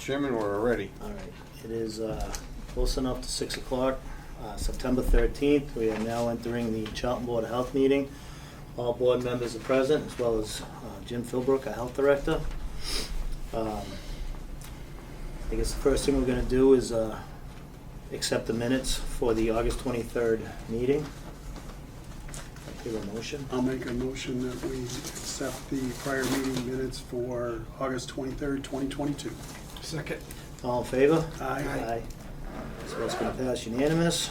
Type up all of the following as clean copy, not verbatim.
Chairman, we're ready. All right, it is close enough to 6 o'clock, September 13th. We are now entering the Charlton Board of Health meeting. All board members are present, as well as Jim Philbrook, our health director. I guess the first thing we're going to do is accept the minutes for the August 23rd meeting. Give a motion. I'll make a motion that we accept the prior meeting minutes for August 23rd, 2022. Second. All in favor? Aye. So that's going to pass unanimous.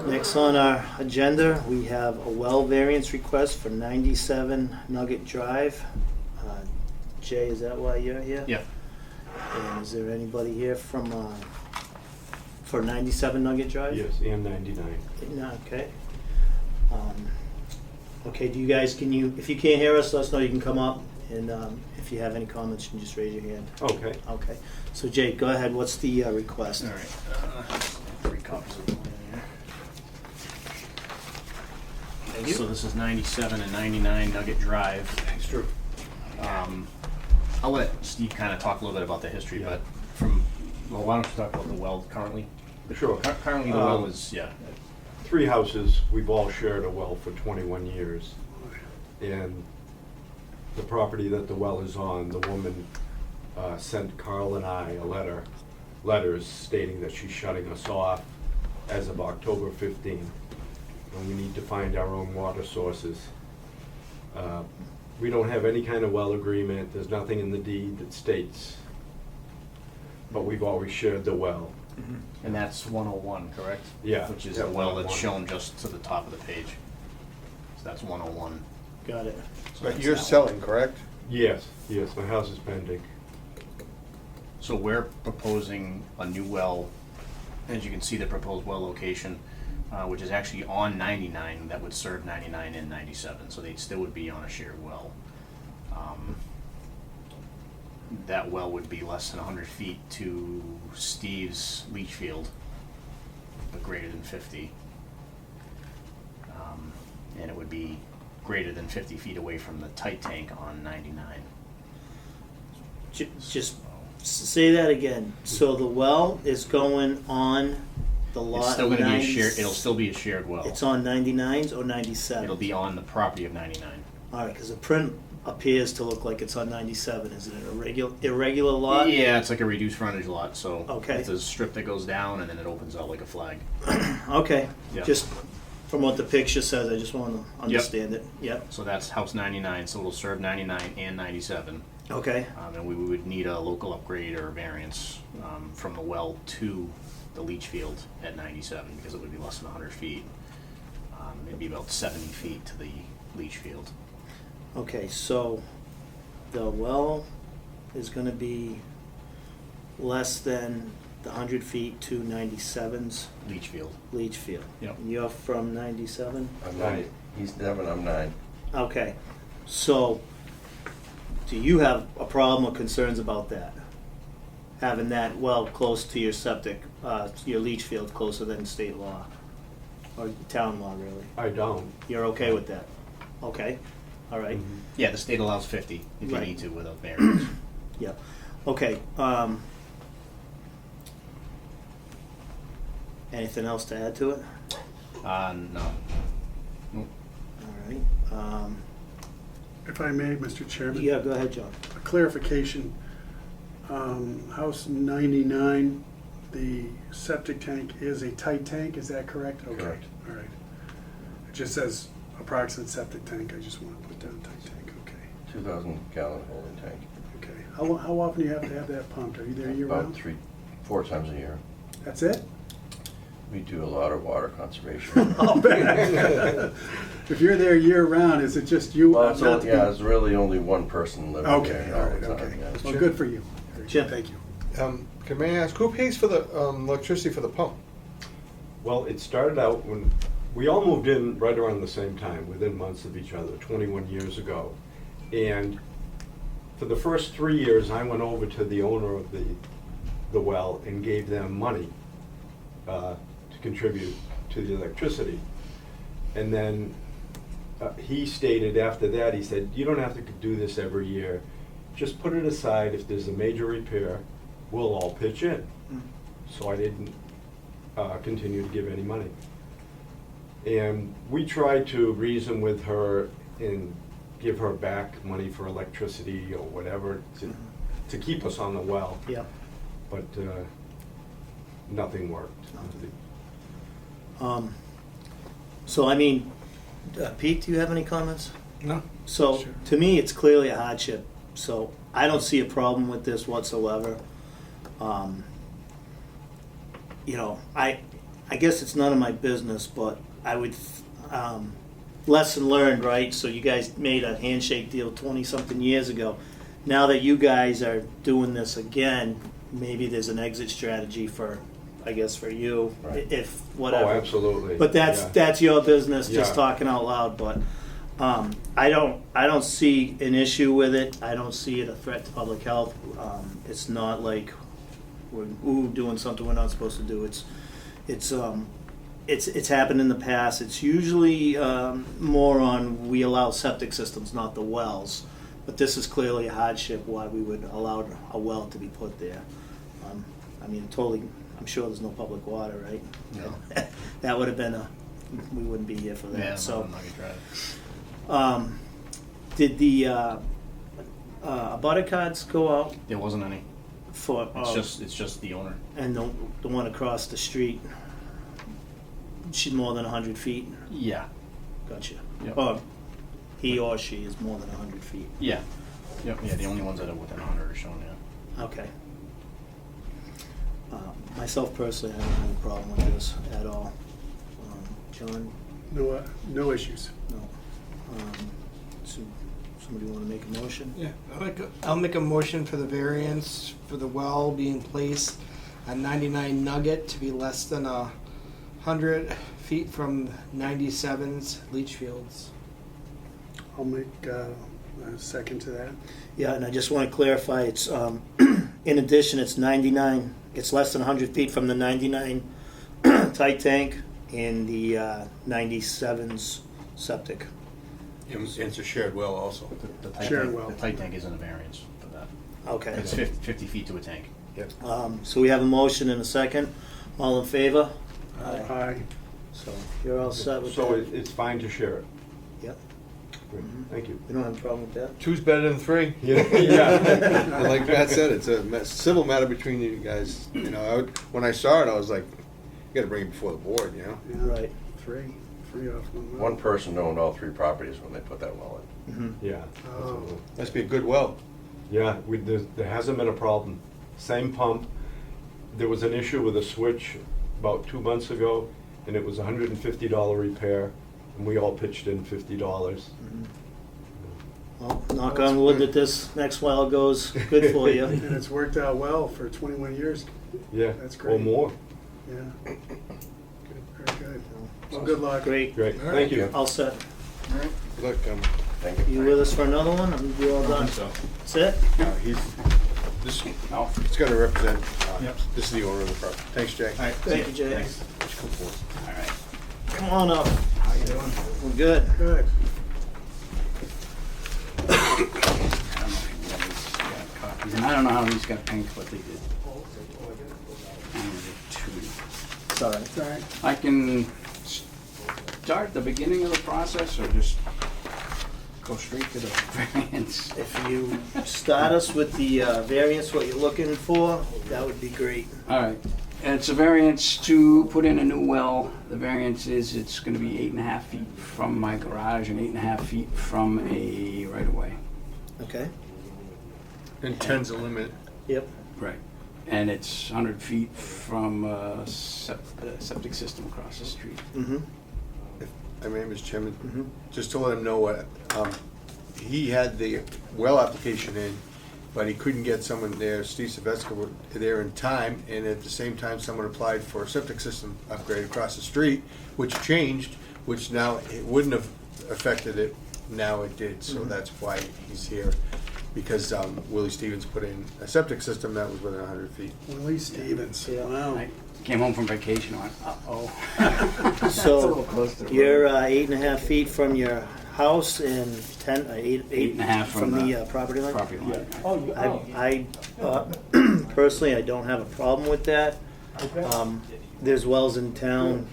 Next on our agenda, we have a well variance request for 97 Nugget Drive. Jay, is that why you're here? Yeah. And is there anybody here from, for 97 Nugget Drive? Yes, and 99. No, okay. Okay, do you guys, if you can't hear us, let us know, you can come up, and if you have any comments, you can just raise your hand. Okay. Okay, so Jake, go ahead, what's the request? All right. 3 copies of the plan here. Thank you. So this is 97 and 99 Nugget Drive. It's true. I'll let Steve kind of talk a little bit about the history, Yeah. but why don't you talk about the well currently? Sure. Currently the well is, yeah. 3 houses, we've all shared a well for 21 years. And the property that the well is on, the woman sent Carl and I letters stating that she's shutting us off as of October 15th. And we need to find our own water sources. We don't have any kind of well agreement. There's nothing in the deed that states. But we've always shared the well. And that's 101, correct? Yeah. Which is Yeah, the well that's 101. shown just to the top of the page. So that's 101. Got it. So But that's you're that selling, one. correct? Yes, my house is pending. So we're proposing a new well, as you can see, the proposed well location, which is actually on 99, that would serve 99 and 97, so they still would be on a shared well. That well would be less than 100 feet to Steve's leach field, but greater than 50. And it would be greater than 50 feet away from the tight tank on 99. Just say that again. So the well is going on the lot. It's still going to be a 90 shared. It'll still be a shared well. It's on 99s or 97s? It'll be on the property of 99. All right, because the print appears to look like it's on 97. Is it an irregular lot? Yeah, it's like a reduced frontage lot. So Okay. it's a strip that goes down and then it opens out like a flag. Okay. Yeah. Just from what the picture says, I just want to understand it. Yep. So that's house 99. So it'll serve 99 and 97. Okay. And we would need a local upgrade or variance from the well to the leach field at 97 because it would be less than 100 feet. It'd be about 70 feet to the leach field. Okay, so the well is going to be less than the 100 feet to 97's Leach field. leach field. Yep. And you're from 97? I'm 9. He's 7, I'm 9. Okay, so do you have a problem or concerns about that? Having that well close to your septic, your leach field closer than state law? Or town law, really? I don't. You're okay with that? Okay, all right. Yeah, the state allows 50 if you Right. need to with a variance. Yeah, okay. Anything else to add to it? No. All right. If I may, Mr. Chairman, Yeah, go ahead, John. a clarification. House 99, the septic tank is a tight tank, is that correct? Okay. Correct. All right. It just says approximate septic tank, I just want to put down tight tank, okay. 2,000-gallon holding tank. Okay. How often do you have to have that pumped? Are you there year About round? 4 times a year. That's it? We do a lot of water conservation. I'll bet. If you're there year round, is it just you? Well, not so, the- yeah, it's really only one person living Okay, there all all right, the time. okay. yeah. Well, good for you. Very Jim. good, thank you. Can I ask, who pays for the electricity for the pump? Well, it started out when we all moved in right around the same time, within months of each other, 21 years ago. And for the first 3 years, I went over to the owner of the well and gave them money to contribute to the electricity. And then he stated after that, he said, you don't have to do this every year. just put it aside, if there's a major repair, we'll all pitch in. So I didn't continue to give any money. And we tried to reason with her and give her back money for electricity or whatever to keep us on the well, Yeah. but nothing worked. So I mean, Pete, do you have any comments? No. So Sure. to me, it's clearly a hardship. So I don't see a problem with this whatsoever. You know, I guess it's none of my business, but I would, lesson learned, right? So you guys made a handshake deal 20-something years ago. Now that you guys are doing this again, maybe there's an exit strategy for, I guess, for you, Right. if Oh, whatever. absolutely. But that's your business, just Yeah. talking out loud. But I don't see an issue with it. I don't see it a threat to public health. It's not like we're doing something we're not supposed to do. It's happened in the past. It's usually more on we allow septic systems, not the wells. But this is clearly a hardship why we would allow a well to be put there. I mean, totally. I'm sure there's no public water, right? No. That would have been we wouldn't be here for that. Yeah, So, I'm not gonna try it. did the abutter cards go out There wasn't any. for? It's just the owner. And the one across the street. She's more than 100 feet. Yeah. Gotcha. Yep. Or he or she is more than 100 feet. Yeah. Yep. Yeah. The only ones that are within 100 are shown. Yeah. Okay. Myself personally, I don't have a problem with this at all. John, No issues. no. So somebody want to make a motion? Yeah, I'll make a motion for the variance for the well being placed at 99 Nugget to be less than 100 feet from 97's leach fields. I'll make a second to that. Yeah, and I just want to clarify, it's, in addition, it's 99, it's less than 100 feet from the 99 tight tank and the 97's septic. And it's a shared well also. The tight Shared tank, well. the tight tank isn't a variance for that. Okay. It's 50 feet to a tank. So we have a motion and a second. All in favor? Aye. So you're all set with So that? it's fine to share it. Yep. Good. Thank you. You don't have a problem with that? Two's better than three. Yeah. And like Pat said, it's a civil matter between you guys. You know, when I saw it, I was like, you got to bring it before the board. You know. Yeah. Right. Three off one. One person owned all three properties when they put that well in. Mm-hmm. Yeah. Oh. absolutely. Must be a good well. Yeah, there hasn't been a problem. Same pump. There was an issue with a switch about 2 months ago, and it was a $150 repair, and we all pitched in $50. Well, knock on wood that this next well goes good for you. And it's worked out well for 21 years. Yeah, That's or great. more. Yeah. Very good. Well, good luck. Great. Great, All thank you. All set. Look, Thank you. You with us for another one? You all done? So. That's it? he's this. No. He's got to represent. Yep. This is the owner of the property. Thanks, Jay. All right. Thank see you, ya. Jay. Thanks. All right. Come on up. How you doing? We're good. Good. I don't know how these got pink, but they did. And they did two. It's all right. It's all right. I can start the beginning of the process or just go straight to the variance. If you start us with the variance, what you're looking for, that would be great. All right. It's a variance to put in a new well. The variance is it's going to be 8.5 feet from my garage and 8.5 feet from a right-of-way. Okay? And 10's a limit. Yep. Right. And it's 100 feet from a septic system across the street. Mm-hmm. My name is Chairman. Mm-hmm. Just to let him know what, he had the well application in, but he couldn't get someone there, Steve Sylvester, there in time, and at the same time, someone applied for a septic system upgrade across the street, which changed, which now, it wouldn't have affected it, now it did, so that's why he's here. Because Willie Stevens put in a septic system that was within 100 feet. Willie Stevens. Yeah. Wow. I came home from vacation and went, uh-oh. That's a So little close to the you're road. 8.5 feet from your house and 8.5 from from the the property line? property line. I personally, I don't have a problem with that. There's wells in town,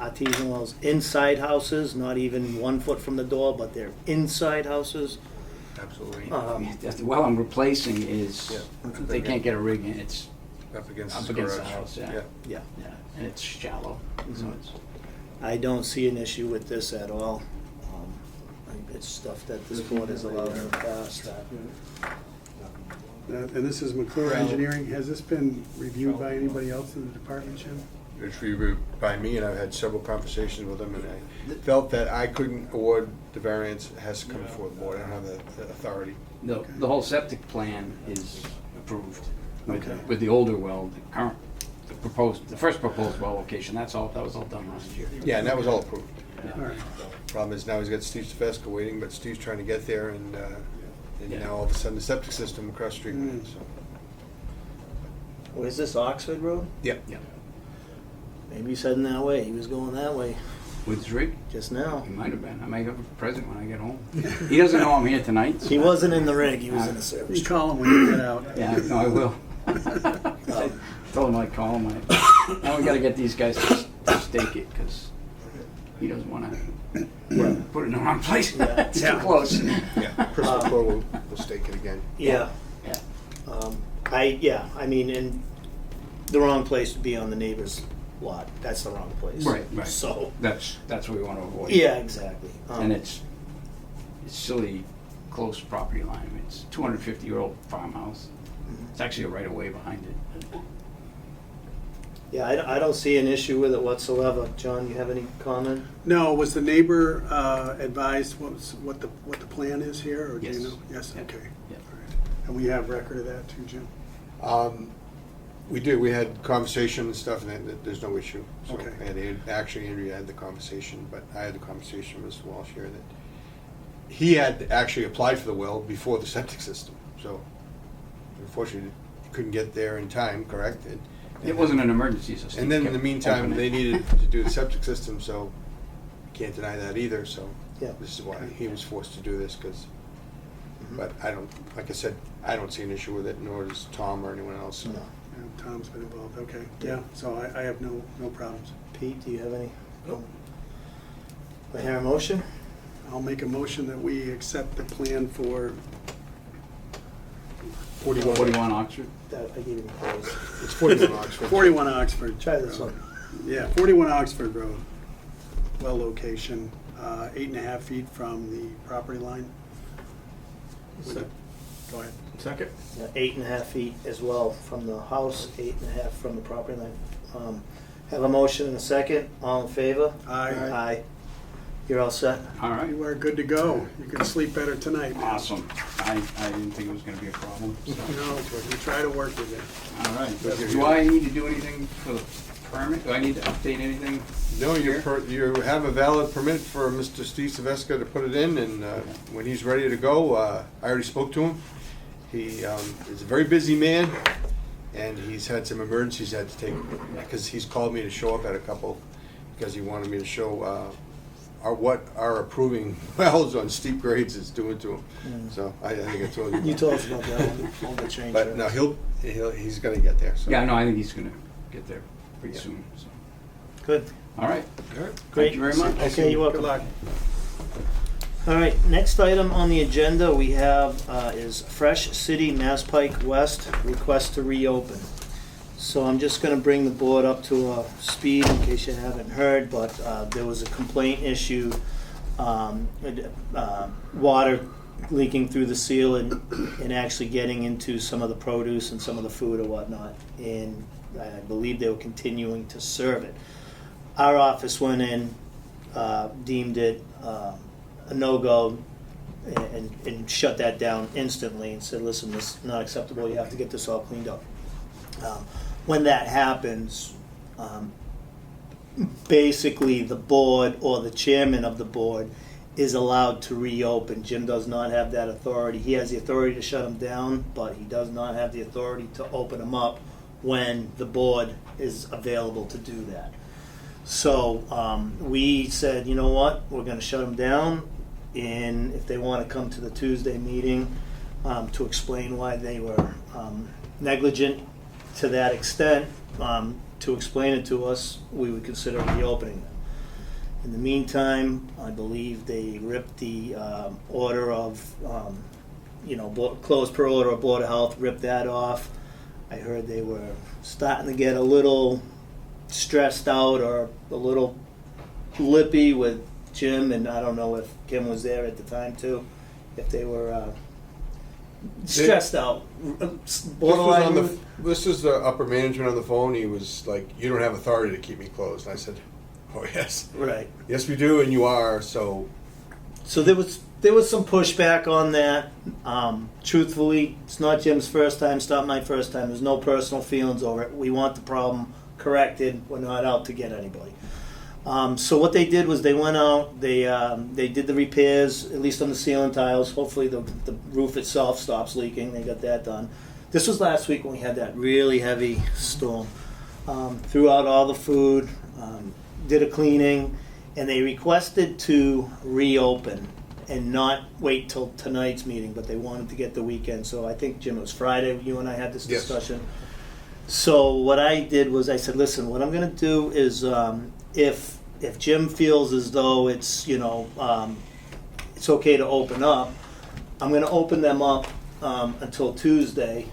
artesian wells, inside houses, not even 1 foot from the door, but they're inside houses. Absolutely. The well I'm replacing is, Yeah. they can't get a rig in, it's Up against up the against the garage. house, yeah. Yeah. Yeah, and it's shallow, so Mhm. it's, I don't see an issue with this at all. It's stuff that this board has allowed in the past. And this is McClure Engineering. Has this been reviewed by anybody else in the department, Jim? It's reviewed by me, and I've had several conversations with him, and I felt that I couldn't award the variance. It has to come before the board. I don't have the authority. the whole septic plan is approved Okay. with the older well, the first proposed well location, that was all done last year. Yeah, and that was all approved. All right. Problem is now he's got Steve Stefeska waiting, but Steve's trying to get there, and Yeah. now all of a sudden the septic system across the street. Mm. So Where's this, Oxford Road? yeah, Yeah. Maybe he's heading that way. He was going that way With his rig? just now. He might have been. I might have a present when I get home. He doesn't know I'm here tonight. So. He wasn't in the rig, he was in the service You truck. call him when you get out. Yeah, no, I will. Told him I'd call him. Now we got to get these guys to stake it because he doesn't want to put it in the wrong place. Yeah. It's Yeah. too close. yeah. Chris McClure will stake it again. Yeah. Yeah. I mean, and the wrong place would be on the neighbor's lot. That's the wrong place. Right, right. So, That's what we want to avoid. yeah, exactly. And it's silly close property line. It's 250-year-old farmhouse. It's actually a right of way behind it. Yeah, I don't see an issue with it whatsoever. John, you have any comment? No, was the neighbor advised what the plan is here, or do Yes. you know? Yes, Yeah. okay. Yeah. All right. And we have record of that too, Jim? We did. We had conversation and stuff, and there's no issue. So, Okay. and actually, Andrea had the conversation, but I had the conversation with Mr. Walsh here that he had actually applied for the well before the septic system. So, unfortunately, couldn't get there in time. Correct? It wasn't an emergency system. And then in Kept the meantime, opening. they needed to do the septic system, so you can't deny that either. So Yeah. this is why he was forced to do this. But I don't, like I said, I don't see an issue with it, nor does Tom or anyone else. No. Yeah, Tom's been involved, okay. Yeah, so I have no problems. Pete, do you have any? Nope. I hear a motion? I'll make a motion that we accept the plan for 41 Oxford. That, I gave you the close. It's 41 Oxford. 41 Oxford. Try this Road. one. Yeah, 41 Oxford Road, well location, 8.5 feet from the property line. Go ahead. Second. 8.5 feet as well from the house, 8.5 from the property line. Have a motion and a second. All in favor? Aye. Aye. You're all set? All right. You are good to go. You can sleep better tonight. man. Awesome. I didn't think it was going to be a problem. So. No, but we try to work with you. All right. Do I need to do anything for the permit? Do I need to update anything? No, you have a valid permit for Mr. Steve Silvestre to put it in, and when he's ready to go, I already spoke to him. He is a very busy man, and he's had some emergencies he had to take, because he's called me to show up at a couple, because he wanted me to show what our approving wells on steep grades is doing to him. So I think I told you. You told us about that one. All the change. But no, he's gonna get there, so. Yeah, no, I think he's going to get there pretty soon. So. Good. All right. Great. Thank you very much. Okay, you're welcome. Good luck. All right, next item on the agenda we have is Fresh City Mass Pike West request to reopen. So I'm just going to bring the board up to speed in case you haven't heard, but there was a complaint issue, water leaking through the seal and actually getting into some of the produce and some of the food or whatnot. And I believe they were continuing to serve it. Our office went in, deemed it a no-go, and shut that down instantly and said, listen, this is not acceptable, you have to get this all cleaned up. When that happens, basically the board or the chairman of the board is allowed to reopen. Jim does not have that authority. He has the authority to shut them down, but he does not have the authority to open them up when the board is available to do that. So we said, you know what, we're going to shut them down. in, if they want to come to the Tuesday meeting, to explain why they were negligent to that extent, to explain it to us, we would consider reopening them. In the meantime, I believe they ripped the order of, closed per order of Board of Health, ripped that off. I heard they were starting to get a little stressed out or a little lippy with Jim, and I don't know if Kim was there at the time too, if they were stressed out. Borderline. This is the upper management on the phone. He was like, "You don't have authority to keep me closed." And I said, "Oh yes, Right. yes we do, and you are." So So there was some pushback on that. Truthfully, it's not Jim's first time. It's not my first time. There's no personal feelings over it. We want the problem corrected. We're not out to get anybody. So what they did was they went out. They did the repairs, at least on the ceiling tiles. Hopefully the roof itself stops leaking. They got that done. This was last week when we had that really heavy storm. Threw out all the food. Did a cleaning. And they requested to reopen and not wait till tonight's meeting, but they wanted to get the weekend. So I think, Jim, it was Friday, you and I had this Yes. discussion. So what I did was I said, listen, what I'm going to do is if Jim feels as though it's, it's okay to open up, I'm going to open them up until Tuesday,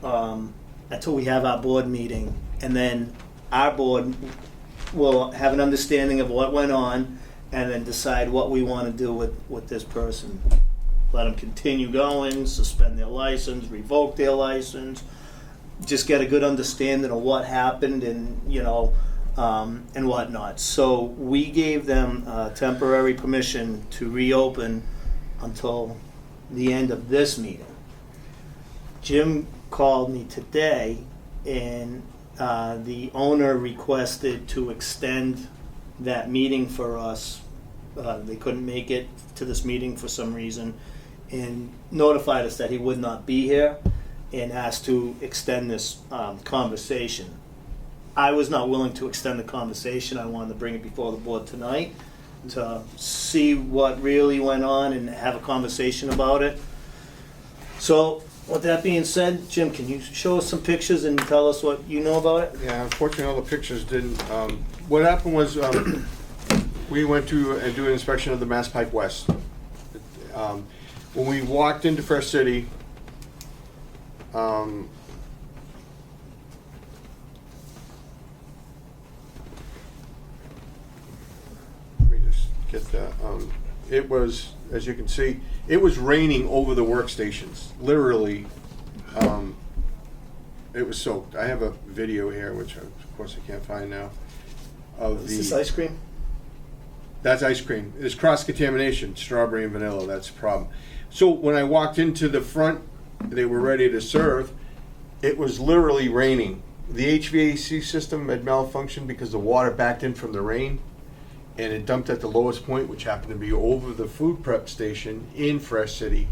until we have our board meeting. And then our board will have an understanding of what went on and then decide what we want to do with this person. Let them continue going, suspend their license, revoke their license, just get a good understanding of what happened and, and whatnot. So we gave them temporary permission to reopen until the end of this meeting. Jim called me today and the owner requested to extend that meeting for us. They couldn't make it to this meeting for some reason and notified us that he would not be here and asked to extend this conversation. I was not willing to extend the conversation. I wanted to bring it before the board tonight to see what really went on and have a conversation about it. So, with that being said, Jim, can you show us some pictures and tell us what you know about it? yeah, unfortunately, all the pictures didn't. What happened was we went to do an inspection of the Mass Pike West. When we walked into Fresh City, let me just get that. It was, as you can see, it was raining over the workstations. Literally, it was soaked. I have a video here, which of course I can't find now. Of Is this ice cream? That's ice cream. It's cross-contamination, strawberry and vanilla. That's the problem. So when I walked into the front, they were ready to serve. It was literally raining. The HVAC system had malfunctioned because the water backed in from the rain, and it dumped at the lowest point, which happened to be over the food prep station in Fresh City.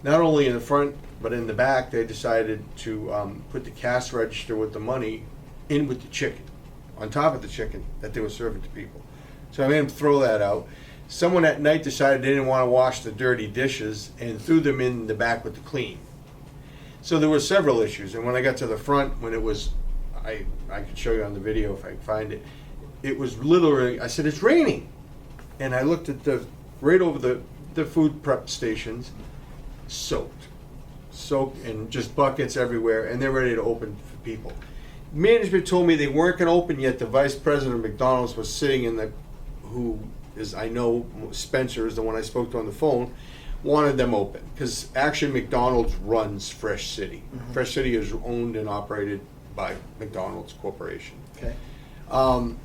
Not only in the front, but in the back, they decided to put the cash register with the money in with the chicken, on top of the chicken that they were serving to people. So I made them throw that out. Someone at night decided they didn't want to wash the dirty dishes and threw them in the back with the clean. So there were several issues. And when I got to the front, when it was, I could show you on the video if I can find it, it was literally, I said, it's raining. And I looked at right over the food prep stations, soaked and just buckets everywhere, and they're ready to open for people. Management told me they weren't going to open yet. The vice president of McDonald's was sitting who is, I know, Spencer is the one I spoke to on the phone, wanted them open. Because actually McDonald's runs Fresh City. Mm-hmm. Fresh City is owned and operated by McDonald's Corporation. Okay.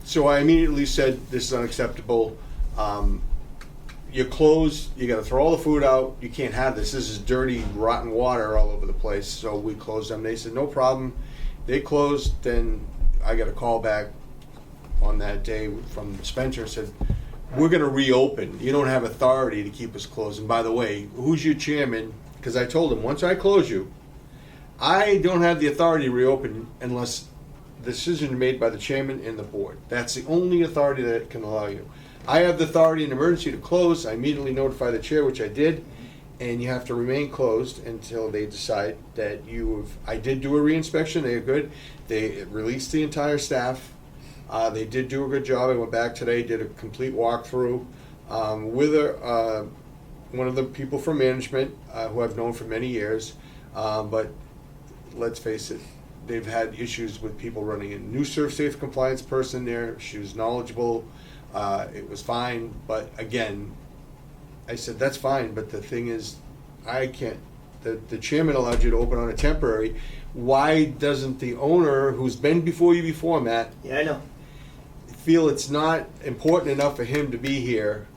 So I immediately said, this is unacceptable. You close, you got to throw all the food out. You can't have this. This is dirty, rotten water all over the place. So we closed them. They said, no problem. They closed. Then I got a call back on that day from Spencer and said, we're going to reopen. You don't have authority to keep us closed. And by the way, who's your chairman? Because I told him, once I close you, I don't have the authority to reopen unless the decision is made by the chairman and the board. That's the only authority that can allow you. I have the authority in emergency to close. I immediately notify the chair, which I did, and you have to remain closed until they decide that you have. I did do a reinspection. They are good. They released the entire staff. They did do a good job. I went back today, did a complete walkthrough with one of the people from management who I've known for many years. But let's face it, they've had issues with people running in. New Serve Safe Compliance person there. She was knowledgeable. It was fine. But again, I said, that's fine. But the thing is, I can't. The chairman allowed you to open on a temporary. Why doesn't the owner, who's been before you before, Matt, Yeah, I know. feel it's not important enough for him to be here?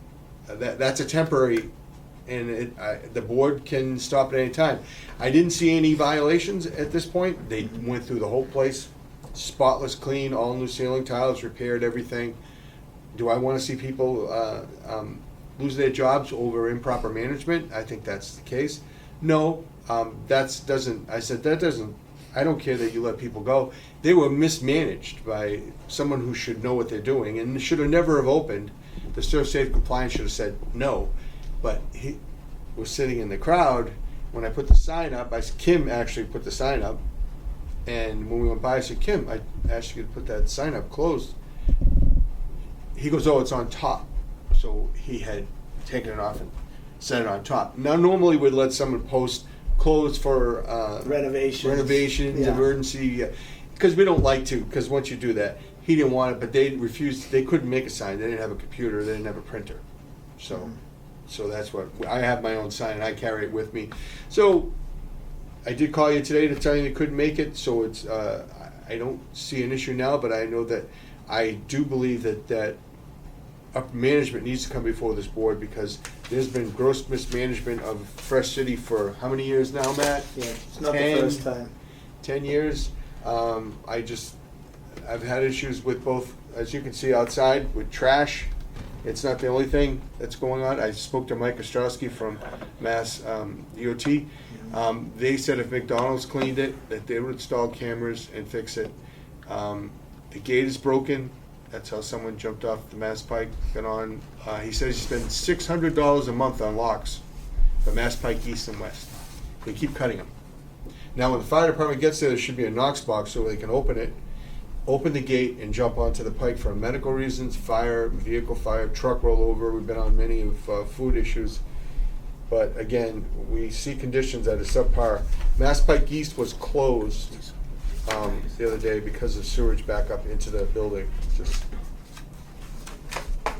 That's a temporary, and the board can stop at any time. I didn't see any violations at this point. They went through the whole place, spotless clean, all new ceiling tiles, repaired everything. Do I want to see people lose their jobs over improper management? I think that's the case. No, I said that doesn't. I don't care that you let people go. They were mismanaged by someone who should know what they're doing and should have never have opened. The Serve Safe Compliance should have said no, but he was sitting in the crowd when I put the sign up. Kim actually put the sign up, and when we went by, I said, Kim, I asked you to put that sign up closed. He goes, oh, it's on top. So he had taken it off and set it on top. Now, normally we'd let someone post closed for renovations, Yeah. emergency, because we don't like to, because once you do that, he didn't want it, but they refused, they couldn't make a sign, they didn't have a computer, they didn't have a printer. So that's what, I have my own sign, and I carry it with me. So I did call you today to tell you they couldn't make it, so it's, I don't see an issue now, but I know that, I do believe that upper management needs to come before this board, because there's been gross mismanagement of Fresh City for how many years now, Matt? Yeah, it's not 10 the first time. 10 years. I've had issues with both, as you can see outside, with trash. It's not the only thing that's going on. I spoke to Mike Ostrowski from Mass DOT. They said if McDonald's cleaned it, that they would install cameras and fix it. The gate is broken. That's how someone jumped off the Mass Pike, got on. He says he spends $600 a month on locks for Mass Pike East and West. They keep cutting them. Now, when the fire department gets there should be a Knox box so they can open it, open the gate, and jump onto the pike for medical reasons, fire, vehicle fire, truck rollover. We've been on many of food issues. But again, we see conditions that are subpar. Mass Pike East was closed the other day because of sewage backup into the building.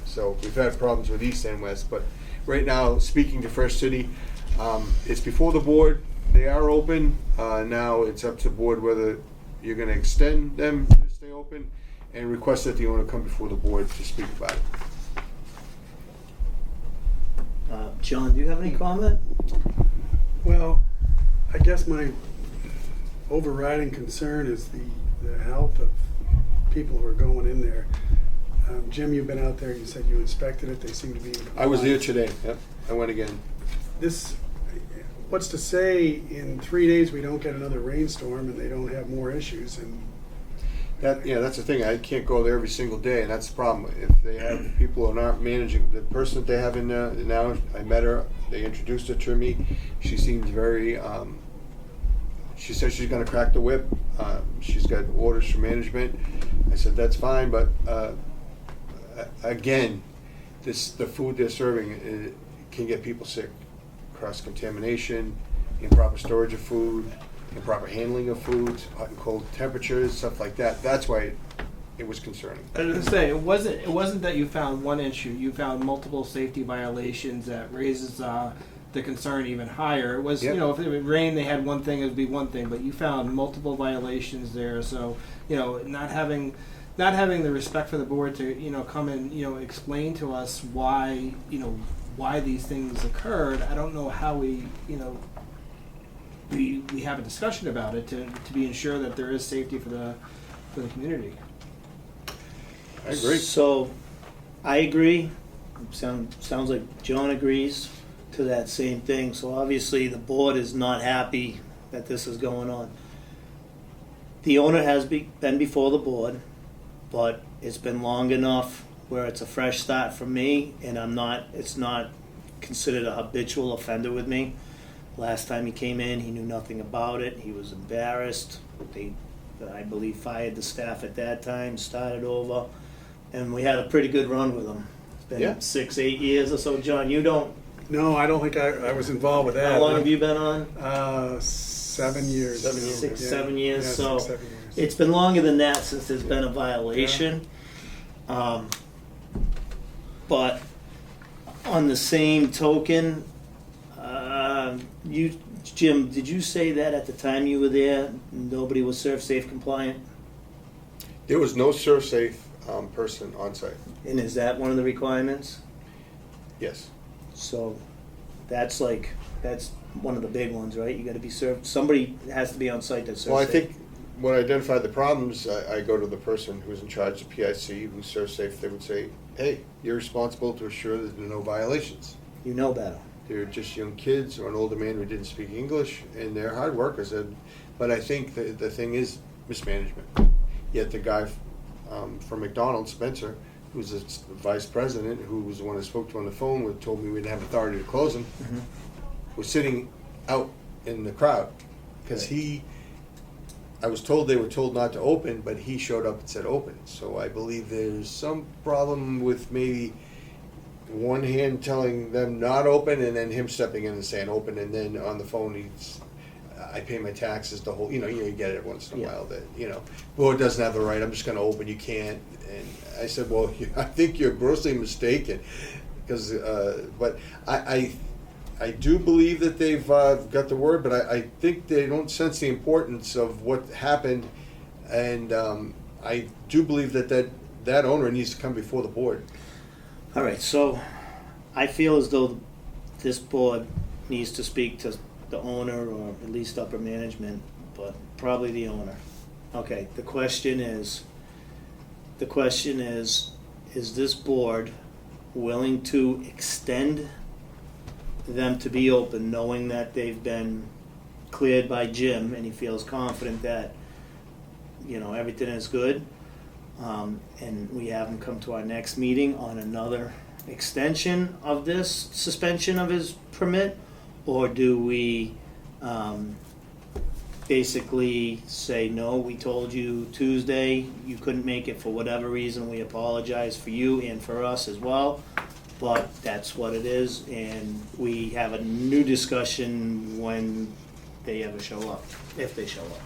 So we've had problems with East and West. But right now, speaking to Fresh City, it's before the board. They are open. Now it's up to the board whether you're going to extend them to stay open and request that the owner come before the board to speak about it. John, do you have any comment? Well, I guess my overriding concern is the health of people who are going in there. Jim, you've been out there, you said you inspected it, they seem to be in I was there compliance. today. Yep, I went again. What's to say in 3 days we don't get another rainstorm and they don't have more issues? And That's the thing. I can't go there every single day, and that's the problem. If they have people who aren't managing, the person that they have in there now, I met her. They introduced her to me. She seemed very. She said she's going to crack the whip. She's got orders from management. I said that's fine, but again, the food they're serving can get people sick. Cross contamination, improper storage of food, improper handling of food, hot and cold temperatures, stuff like that. That's why it was concerning. I was gonna say it wasn't that you found one issue. You found multiple safety violations that raises the concern even higher. It was Yep. if it would rain, they had one thing, it would be one thing, but you found multiple violations there. So not having the respect for the board to come and explain to us why these things occurred. I don't know how we have a discussion about it to be ensure that there is safety for the community. I agree. So, I agree. Sounds like John agrees to that same thing. So obviously the board is not happy that this is going on. The owner has been before the board, but it's been long enough where it's a fresh start for me, and it's not considered a habitual offender with me. Last time he came in, he knew nothing about it, he was embarrassed. They, I believe, fired the staff at that time, started over, and we had a pretty good run with him. It's Yeah. been 6-8 years or so. John, you don't, No, I don't think I was involved with that. how long have you been on? 7 years. 7 years, Yeah, so 6, 7 years. it's been longer than that since there's been a violation. But on the same token, Jim, did you say that at the time you were there, nobody was Serve Safe compliant? There was no ServSafe person on site. And is that one of the requirements? Yes. So that's one of the big ones, right? You gotta be served, somebody has to be on site that's Serve Well, I Safe. think when I identified the problems, I go to the person who's in charge of PIC, who's ServSafe. They would say, hey, you're responsible to assure that there are no violations. You know better. They're just young kids or an older man who didn't speak English, and they're hard workers. But I think the thing is mismanagement. Yet the guy from McDonald's, Spencer, who's the vice president, who was the one I spoke to on the phone, who told me we didn't have authority to close them, was sitting out in the crowd because I was told they were told not to open, but he showed up and said open. So I believe there's some problem with maybe one hand telling them not open and then him stepping in and saying open, and then on the phone I pay my taxes, the whole, you get it once in a Yeah. while that, board doesn't have the right, I'm just gonna open, you can't. And I said, well, I think you're grossly mistaken, because, but I do believe that they've got the word, but I think they don't sense the importance of what happened, and I do believe that owner needs to come before the board. All right, so I feel as though this board needs to speak to the owner or at least upper management, but probably the owner. Okay, the question is, is this board willing to extend them to be open, knowing that they've been cleared by Jim and he feels confident that, everything is good? And we have him come to our next meeting on another extension of this suspension of his permit? Or do we basically say, no, we told you Tuesday, you couldn't make it for whatever reason, we apologize for you and for us as well, but that's what it is, and we have a new discussion when they ever show up, if they show up.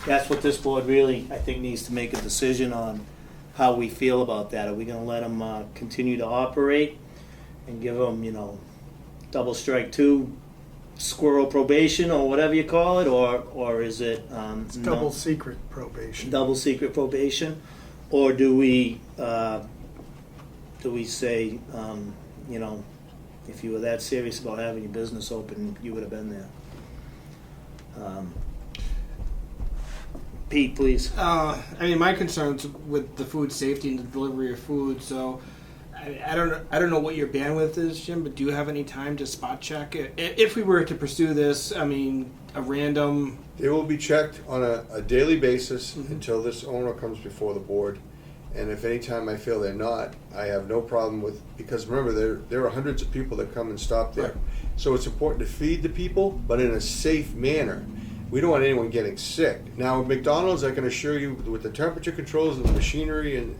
That's what this board really, I think, needs to make a decision on how we feel about that. Are we gonna let them continue to operate and give them, double strike 2 squirrel probation or whatever you call it, or is it It's double secret probation. double secret probation, or do we say, if you were that serious about having your business open, you would have been there? Pete, please. My concerns with the food safety and the delivery of food. So, I don't know what your bandwidth is, Jim. But do you have any time to spot check it? If we were to pursue this, a random. They will be checked on a daily basis until this owner comes before the board. And if any time I feel they're not, I have no problem with, because remember, there are hundreds of people that come and stop there. Right. So it's important to feed the people, but in a safe manner. We don't want anyone getting sick. Now, McDonald's, I can assure you, with the temperature controls and the machinery and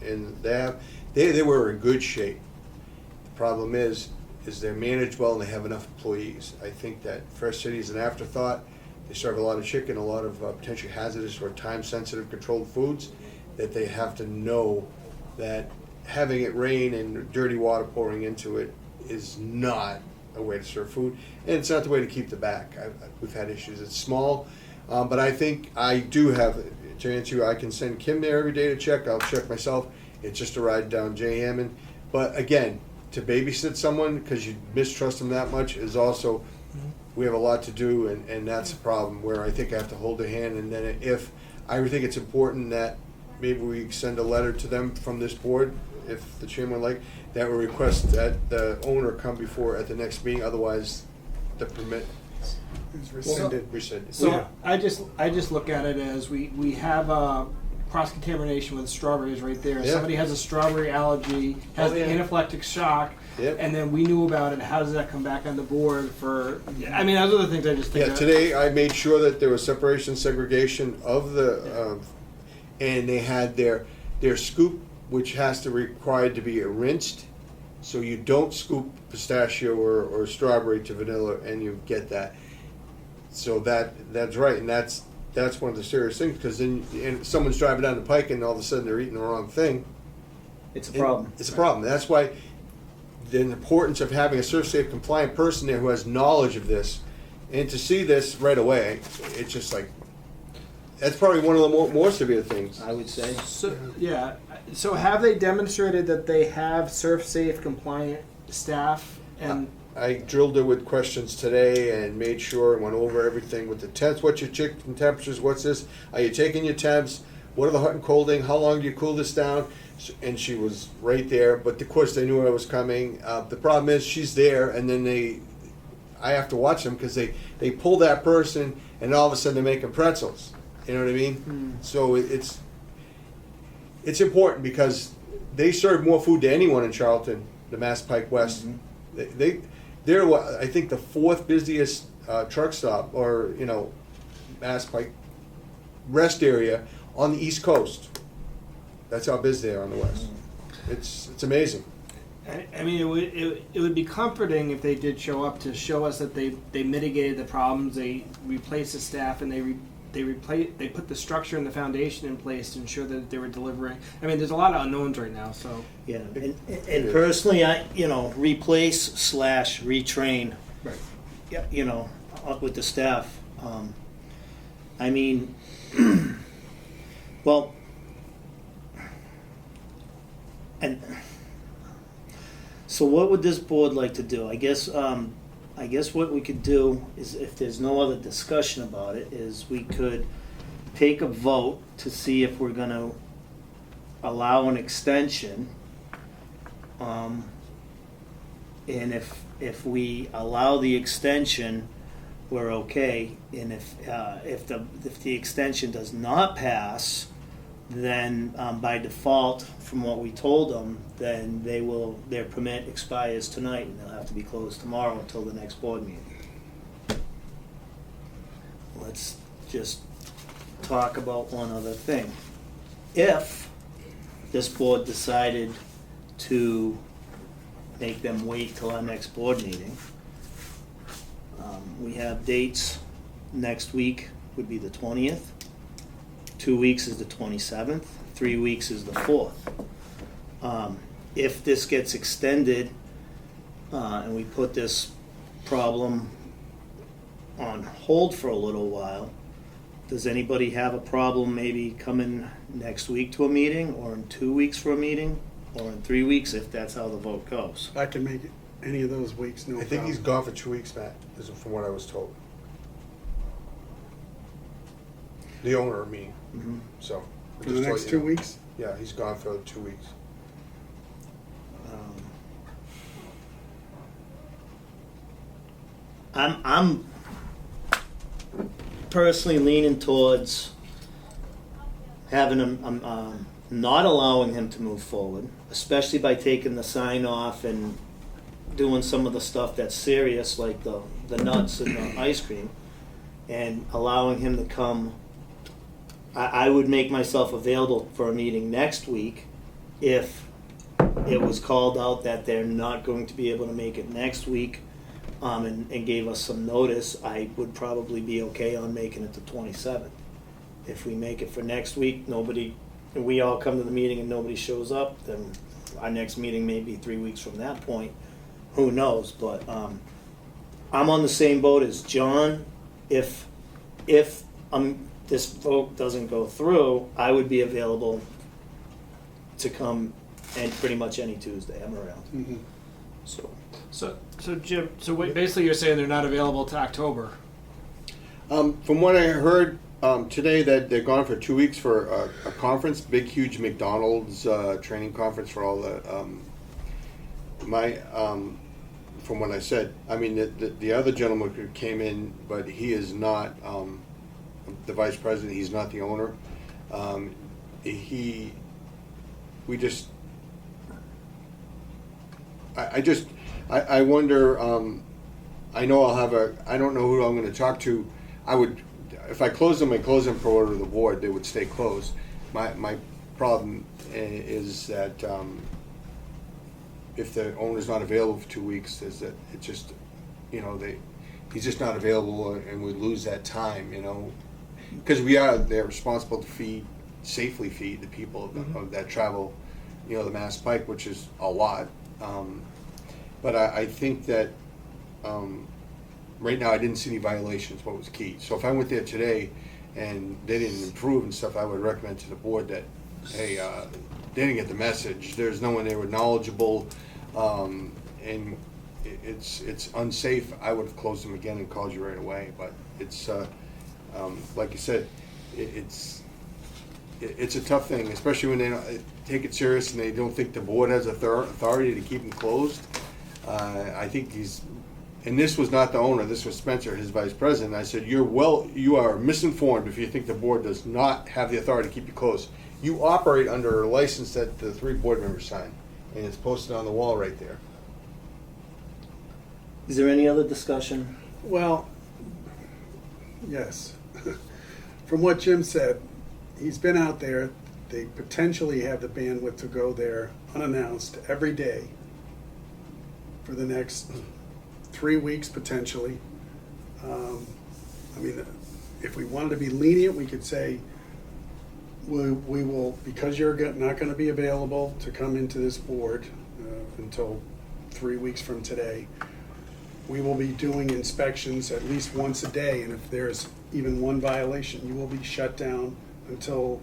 they were in good shape. The problem is they're managed well and they have enough employees. I think that Fresh City is an afterthought. They serve a lot of chicken, a lot of potentially hazardous or time-sensitive controlled foods, that they have to know that having it rain and dirty water pouring into it is not a way to serve food, and it's not the way to keep the back. We've had issues. It's small, but I think I do have, to answer you, I can send Kim there every day to check. I'll check myself. It's just a ride down J. Hammond. But again, to babysit someone because you mistrust them that much is also, we have a lot to do, and that's a problem where I think I have to hold their hand. And then if I think it's important that maybe we send a letter to them from this board, if the chairman would like, that we request that the owner come before at the next meeting, otherwise the permit It's rescinded. rescinded. So Yeah. I just look at it as we have cross-contamination with strawberries right there. Yeah. Somebody has a strawberry allergy, has Oh, yeah. anaphylactic shock, Yep. and then we knew about it. How does that come back on the board for? I mean, those are the things I just think. Yeah, today I made sure that there was separation, segregation of the, and they had their scoop, which has to required to be rinsed, so you don't scoop pistachio or strawberry to vanilla, and you get that. So that's right, and that's one of the serious things, because then and someone's driving down the pike and all of a sudden they're eating the wrong thing. It's a problem. It's a problem. That's why the importance of having a ServSafe compliant person there who has knowledge of this, and to see this right away, it's just like, that's probably one of the more severe things. I would say. So yeah. So have they demonstrated that they have ServSafe compliant staff and? I drilled her with questions today and made sure and went over everything with the temps. What's your chicken temperatures? What's this? Are you taking your temps? What are the hot and colding? How long do you cool this down? And she was right there. But of course, they knew I was coming. The problem is she's there, and then I have to watch them because they pull that person, and all of a sudden they're making pretzels. You know what I mean? So it's important because they serve more food to anyone in Charlton, the Mass Pike West. They're I think the fourth busiest truck stop, or Mass Pike rest area on the East Coast. That's how busy they are on the West. It's amazing. I mean, it would be comforting if they did show up to show us that they mitigated the problems, they replaced the staff, and they put the structure and the foundation in place to ensure that they were delivering. I mean, there's a lot of unknowns right now, so. Yeah, and personally, I replace / retrain. Right. Yeah, up with the staff. I mean, well, and so what would this board like to do? I guess what we could do is, if there's no other discussion about it, is we could take a vote to see if we're going to allow an extension. And if we allow the extension, we're okay. And if the extension does not pass, then by default, from what we told them, then their permit expires tonight, and they'll have to be closed tomorrow until the next board meeting. Let's just talk about one other thing. If this board decided to make them wait till our next board meeting, we have dates. Next week would be the 20th. 2 weeks is the 27th. 3 weeks is the 4th. If this gets extended and we put this problem on hold for a little while, does anybody have a problem maybe coming next week to a meeting, or in 2 weeks for a meeting, or in 3 weeks if that's how the vote goes? I can make it any of those weeks, no I problem. think he's gone for 2 weeks, Matt, from what I was told. The owner of me. Mm-hmm. So. For the next 2 weeks? Yeah, he's gone for 2 weeks. I'm personally leaning towards having him, not allowing him to move forward, especially by taking the sign off and doing some of the stuff that's serious, like the nuts and the ice cream, and allowing him to come. I would make myself available for a meeting next week if it was called out that they're not going to be able to make it next week, and gave us some notice. I would probably be okay on making it the 27th. If we make it for next week, we all come to the meeting and nobody shows up, then our next meeting may be 3 weeks from that point. Who knows? But I'm on the same boat as John. If this vote doesn't go through, I would be available to come and pretty much any Tuesday. I'm around. Mhm. So Jim, basically you're saying they're not available to October. From what I heard today, that they're gone for 2 weeks for a conference, big, huge McDonald's training conference for all the from what I said. I mean, the other gentleman who came in, but he is not the vice president. He's not the owner. I wonder, I know I don't know who I'm gonna talk to. If I close them per order of the board, they would stay closed. My problem is that, if the owner's not available for 2 weeks, is that it just, he's just not available and we lose that time, Because they're responsible to safely feed the people that travel, the Mass Pike, which is a lot. But I think that, right now, I didn't see any violations, what was key. So if I went there today and they didn't improve and stuff, I would recommend to the board that, hey, they didn't get the message. There's no one there knowledgeable, and it's unsafe. I would have closed them again and called you right away. But it's, like you said, it's a tough thing, especially when they don't take it serious and they don't think the board has authority to keep them closed. I think and this was not the owner, this was Spencer, his vice president. I said, you are misinformed if you think the board does not have the authority to keep you closed. You operate under a license that the 3 board members signed, and it's posted on the wall right there. Is there any other discussion? Well, yes. From what Jim said, he's been out there. They potentially have the bandwidth to go there unannounced every day for the next 3 weeks, potentially. If we wanted to be lenient, we could say, we will, because you're not going to be available to come into this board until 3 weeks from today, we will be doing inspections at least once a day, and if there's even one violation, you will be shut down until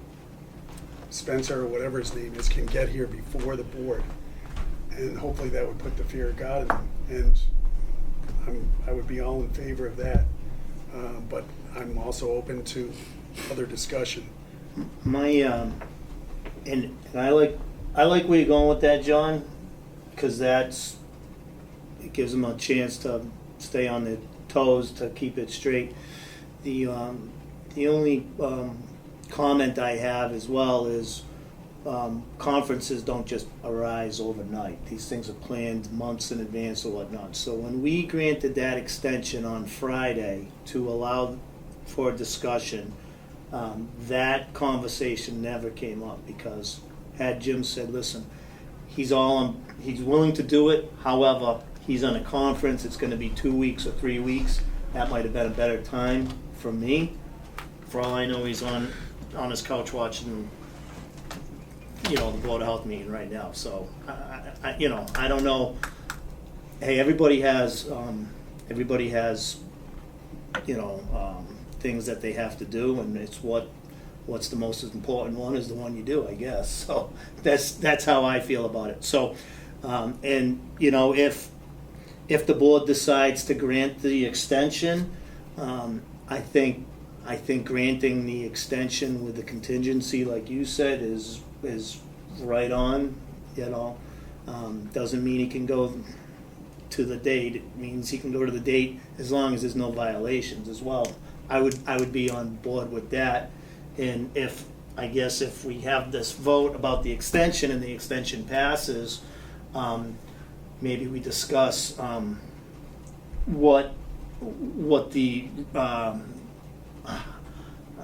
Spencer, or whatever his name is, can get here before the board. And hopefully that would put the fear of God in them. And I would be all in favor of that. But I'm also open to other discussion. And I like where you're going with that, John, because it gives them a chance to stay on their toes, to keep it straight. The only comment I have as well is conferences don't just arise overnight. These things are planned months in advance or whatnot. So when we granted that extension on Friday to allow for discussion, that conversation never came up, because had Jim said, listen, he's willing to do it, however, he's on a conference, it's going to be 2 weeks or 3 weeks, that might have been a better time for me. For all I know, he's on his couch watching the Board of Health meeting right now. So I don't know. Hey, everybody has things that they have to do, and it's what's the most important one is the one you do, I guess. So that's how I feel about it. So if the board decides to grant the extension, I think granting the extension with the contingency, like you said, is right on. Doesn't mean he can go to the date. It means he can go to the date as long as there's no violations as well. I would be on board with that. And if we have this vote about the extension and the extension passes, maybe we discuss what the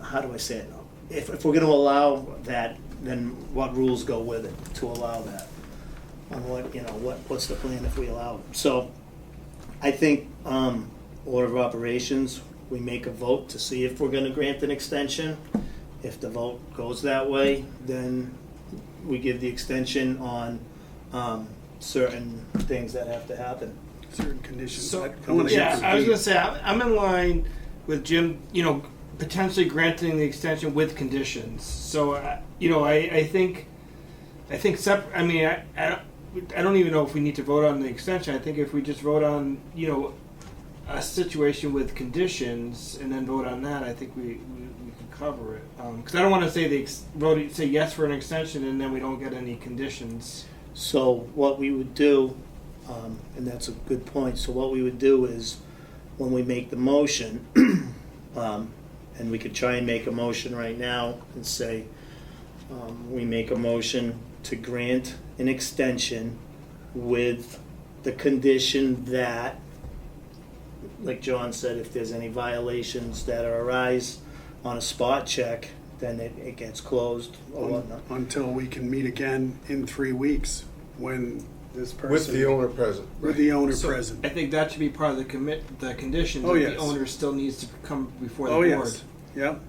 how do I say it? If we're going to allow that, then what rules go with it to allow that? On what's the plan if we allow it? So I think order of operations, we make a vote to see if we're going to grant an extension. If the vote goes that way, then we give the extension on certain things that have to happen. Certain conditions. So, I wanna yeah, get I was going to say, I'm in line with Jim, potentially granting the extension with conditions. So, I think I don't even know if we need to vote on the extension. I think if we just vote on, a situation with conditions and then vote on that, I think we can cover it. Because I don't want to say yes for an extension and then we don't get any conditions. So what we would do, and that's a good point, so what we would do is when we make the motion, and we could try and make a motion right now and say, we make a motion to grant an extension with the condition that, like John said, if there's any violations that arise on a spot check, then it gets closed or whatnot. Until we can meet again in 3 weeks when this person. With the owner present. With the owner So present. I think that should be part of the condition. Oh, that yes. The owner still needs to come before the Oh, board. yes. Yep.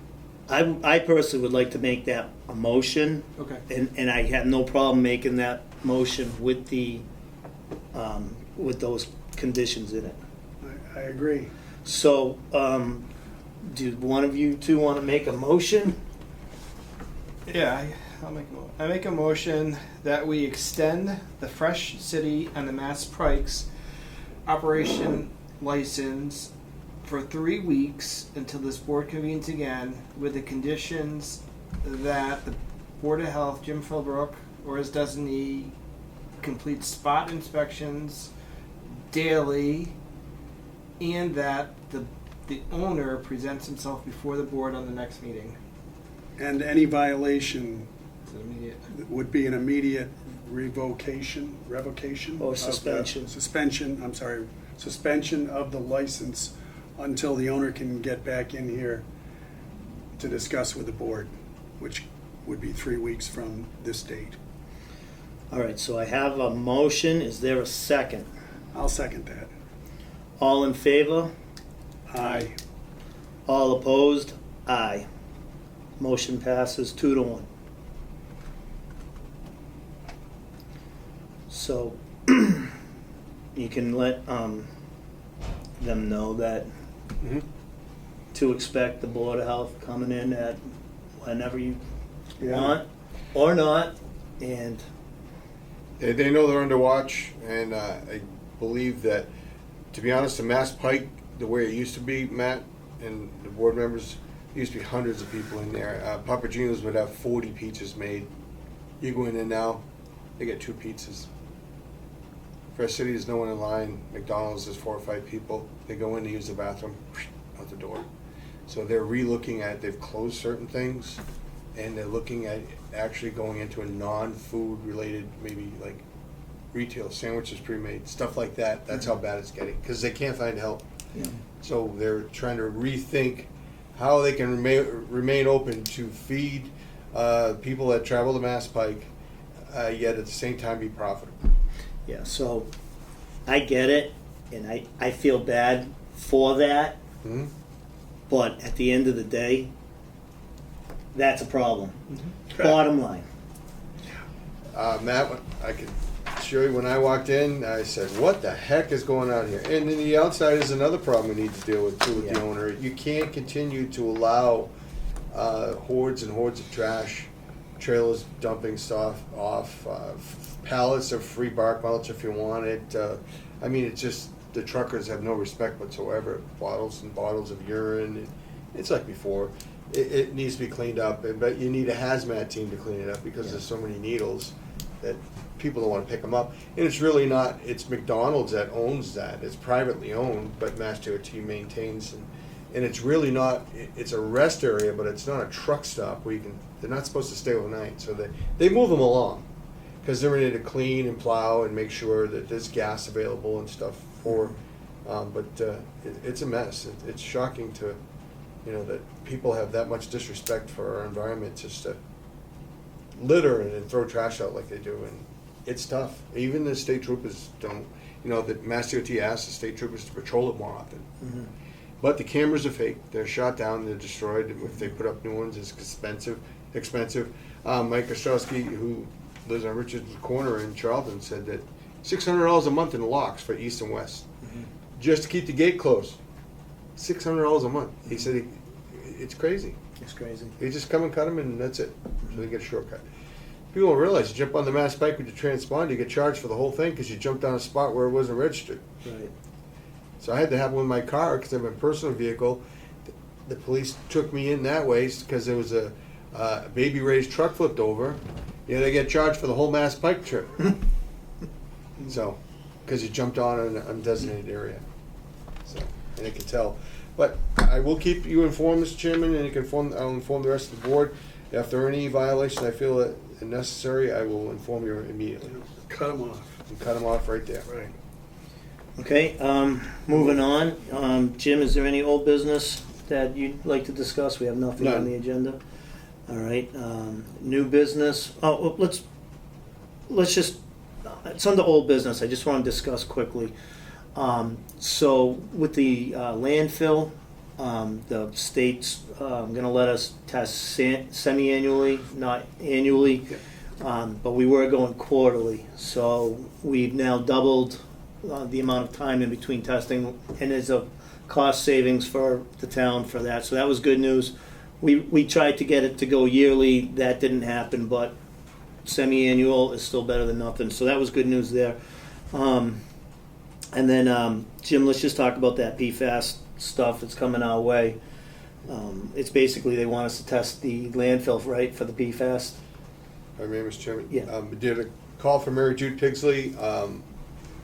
I personally would like to make that a motion, Okay. and I have no problem making that motion with the, with those conditions in it. I agree. So, do one of you two want to make a motion? Yeah, I make a motion that we extend the Fresh City and the Mass Pikes operation license for 3 weeks until this board convenes again, with the conditions that the Board of Health, Jim Philbrook, or his designee, complete spot inspections daily, and that the owner presents himself before the board on the next meeting. And any violation It's immediate. would be an immediate revocation Or of the- suspension. suspension of the license until the owner can get back in here to discuss with the board, which would be 3 weeks from this date. All right, so I have a motion. Is there a second? I'll second that. All in favor? Aye. All opposed? Aye. Motion passes 2-1. So, you can let them know that Mhm. to expect the Board of Health coming in at whenever you Yeah. want, or not, and They know they're under watch, and I believe that, to be honest, the Mass Pike, the way it used to be, Matt, and the board members, there used to be hundreds of people in there. Papagino's would have 40 pizzas made. You go in there now, they get 2 pizzas. Fresh City, there's no one in line. McDonald's, there's 4 or 5 people. They go in to use the bathroom, out the door. So they're re-looking at, they've closed certain things, and they're looking at actually going into a non-food related, maybe like retail, sandwiches pre-made, stuff like that. That's how bad it's getting, because they can't find help. So they're trying to rethink how they can remain open to feed people that travel to Mass Pike, yet at the same time be profitable. yeah, so I get it, and I feel bad for that, Hmm? but at the end of the day, that's a problem. Bottom line. Matt, I could show you when I walked in, I said, what the heck is going on here? And then the outside is another problem we need to deal with too with the Yeah. owner. You can't continue to allow hordes and hordes of trash, trailers dumping stuff off, pallets of free bark mulch if you want it. I mean, it's just, the truckers have no respect whatsoever. Bottles and bottles of urine. It's like before. It needs to be cleaned up, but you need a hazmat team to clean it up because there's so many needles that people don't want to pick them up. And it's really not, it's McDonald's that owns that. It's privately owned, but Mass DOT maintains. And it's really not, it's a rest area, but it's not a truck stop where you can, they're not supposed to stay overnight. So they move them along because they're ready to clean and plow and make sure that there's gas available and stuff for, it's a mess. It's shocking to, that people have that much disrespect for our environment just to litter and then throw trash out like they do, and it's tough. Even the state troopers don't, the Mass DOT asks the state troopers to patrol it more often. Mm-hmm. But the cameras are fake. They're shot down, they're destroyed. If they put up new ones, it's expensive. Mike Ostrowski, who lives on Richard's Corner in Charlton, said that $600 a month in locks for east and west, just to keep the gate closed. $600 a month. He said it's crazy. It's crazy. You just come and cut them, and that's it. So they get a shortcut. People don't realize you jump on the Mass Pike with your transponder, you get charged for the whole thing because you jumped on a spot where it wasn't registered. Right. So I had to have one in my car because I have a personal vehicle. The police took me in that way because there was a Baby Ray's truck flipped over. They get charged for the whole Mass Pike trip. So, because you jumped on an undesignated area. So, and they can tell. But I will keep you informed, Mr. Chairman, and I'll inform the rest of the board. If there are any violations I feel that are necessary, I will inform you immediately. Cut them off. And cut them off right there. Right. Okay, moving on. Jim, is there any old business that you'd like to discuss? We have nothing on None. the agenda. All right, new business. Oh, well, let's just, it's under old business. I just want to discuss quickly. So with the landfill, the state's going to let us test semi-annually, not annually, but we were going quarterly. So we've now doubled the amount of time in between testing, and there's a cost savings for the town for that. So that was good news. We tried to get it to go yearly. That didn't happen, but semi-annual is still better than nothing. So that was good news there. And then, Jim, let's just talk about that PFAS stuff that's coming our way. It's basically they want us to test the landfill, right, for the PFAS? If I may, Mr. Chairman? Yeah. We did a call from Mary Jude Pigsley.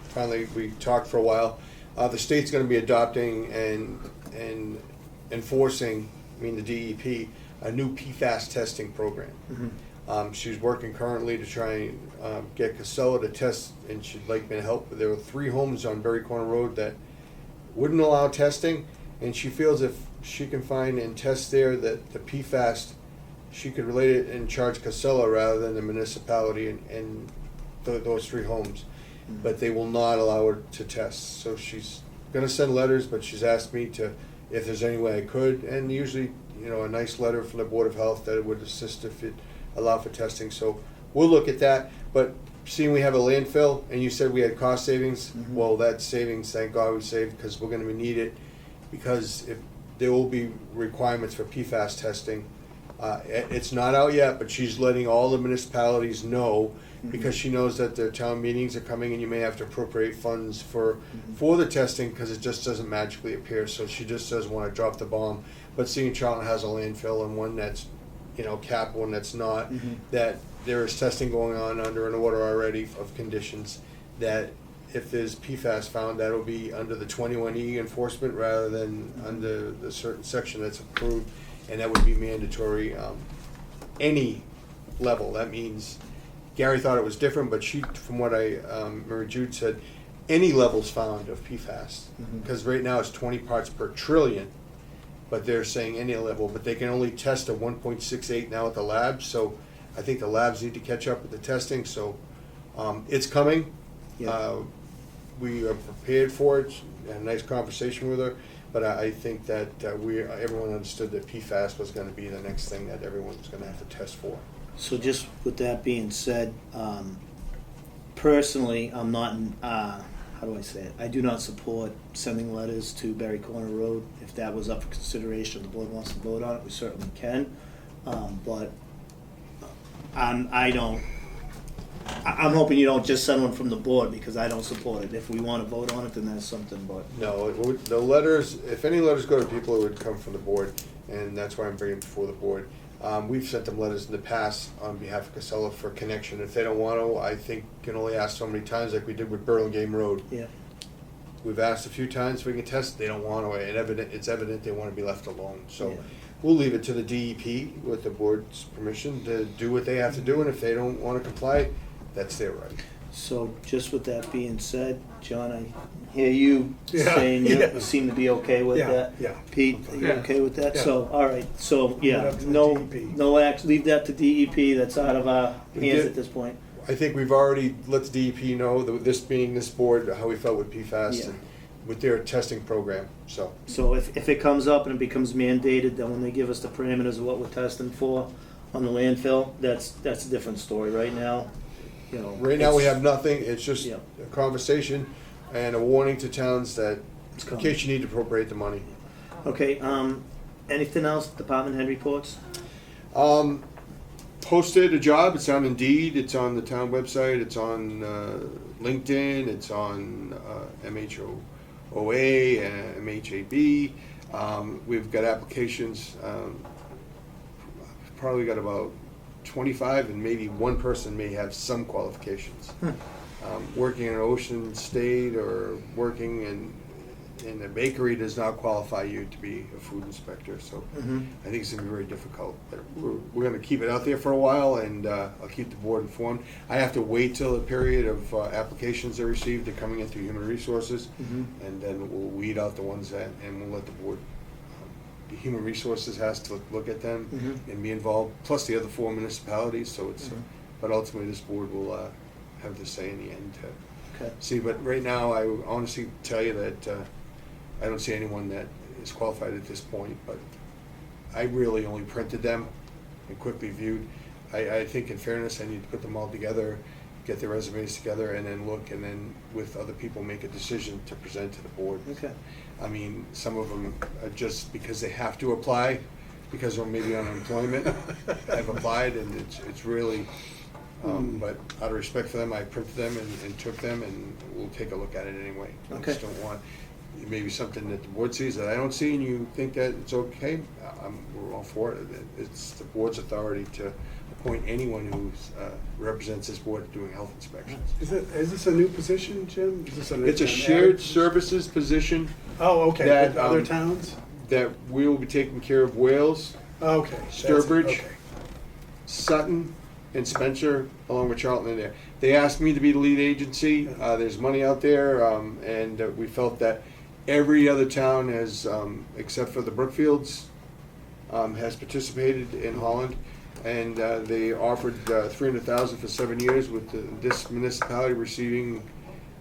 Finally, we talked for a while. The state's going to be adopting and enforcing, I mean the DEP, a new PFAS testing program. She's working currently to try and get Casella to test, and she'd like me to help. There were 3 homes on Berry Corner Road that wouldn't allow testing, and she feels if she can find and test there that the PFAS, she could relate it and charge Casella rather than the municipality and those 3 homes. But they will not allow her to test. So she's going to send letters, but she's asked me to, if there's any way I could, and usually, a nice letter from the Board of Health that it would assist if it allowed for testing. So we'll look at that. But seeing we have a landfill, and you said we had cost savings, well, that savings, thank God we saved, because we're going to need it, because if there will be requirements for PFAS testing. It's not out yet, but she's letting all the municipalities know, because she knows that their town meetings are coming and you may have to appropriate funds for the testing, because it just doesn't magically appear. So she just doesn't want to drop the bomb. But seeing Charlton has a landfill and one that's capped, one that's not, that there is testing going on under an order already of conditions, that if there's PFAS found, that'll be under the 21E enforcement rather than under the certain section that's approved, and that would be mandatory any level. That means Gary thought it was different, but she, from what Mary Jude said, any levels found of PFAS, because right now it's 20 parts per trillion, but they're saying any level, but they can only test a 1.68 now at the labs, so I think the labs need to catch up with the testing, so it's coming. Yeah. We are prepared for it. Had a nice conversation with her, but I think that everyone understood that PFAS was going to be the next thing that everyone's going to have to test for. So just with that being said, personally, I'm not, how do I say it? I do not support sending letters to Berry Corner Road. If that was up for consideration, the board wants to vote on it, we certainly can. But I'm hoping you don't just send one from the board, because I don't support it. If we want to vote on it, then that's something, but. No, the letters, if any letters go to people, it would come from the board, and that's why I'm bringing it before the board. We've sent them letters in the past on behalf of Casella for connection. If they don't want to, I think can only ask so many times, like we did with Burlingame Road. Yeah. We've asked a few times if we can test, they don't want to, and it's evident they want to be left alone. So Yeah. we'll leave it to the DEP with the board's permission to do what they have to do, and if they don't want to comply, that's their right. So just with that being said, John, I hear you Yeah, saying you yeah. seem to be okay with Yeah, that. yeah. Pete, are you Yeah. okay with that? Yeah. So, all right, so, yeah, up to the no, DEP. no act, leave that to DEP, that's out of our We hands did- at this point. I think we've already let the DEP know, that this being this board, how we felt with PFAS Yeah. and with their testing program, so. So if it comes up and it becomes mandated, then when they give us the parameters of what we're testing for on the landfill, that's a different story. Right now, Right now, we it's- have nothing, it's just Yeah. a conversation and a warning to towns that, It's in coming. case you need to appropriate the money. Okay, anything else, department head reports? Posted a job, it's on Indeed, it's on the town website, it's on LinkedIn, it's on MHOA, MHAB. We've got applications, probably got about 25, and maybe one person may have some qualifications. Working in an ocean state or working in and the bakery does not qualify you to be a food inspector, so Mhm. I think it's gonna be very difficult. But we're gonna keep it out there for a while, and I'll keep the board informed. I have to wait till the period of applications are received, they're coming in through Human Resources, Mhm. and then we'll weed out the ones that, and we'll let the board, the Human Resources has to look at them Mhm. and be involved, plus the other 4 municipalities, so it's, Mhm. but ultimately this board will have the say in the end to Okay. see. But right now, I would honestly tell you that I don't see anyone that is qualified at this point, but I really only printed them and quickly viewed. I think in fairness, I need to put them all together, get their resumes together, and then look, and then with other people, make a decision to present to the board. Okay. I mean, some of them are just because they have to apply, because they're maybe on unemployment, have applied, and it's really, but out of respect for them, I printed them and took them, and we'll take a look at it anyway. I Okay. just don't want, maybe something that the board sees that I don't see, and you think that it's okay, we're all for it. It's the board's authority to appoint anyone who represents this board doing health inspections. Is this a new position, Jim? Is this It's a an shared added- services position Oh, okay, that, with other um, towns? that we will be taking care of Wales, Okay. that's it, Sturbridge. okay. Sutton, and Spencer, along with Charlton in there. They asked me to be the lead agency. There's money out there, and we felt that every other town has, except for the Brookfields, has participated in Holland. And they offered $300,000 for 7 years, with this municipality receiving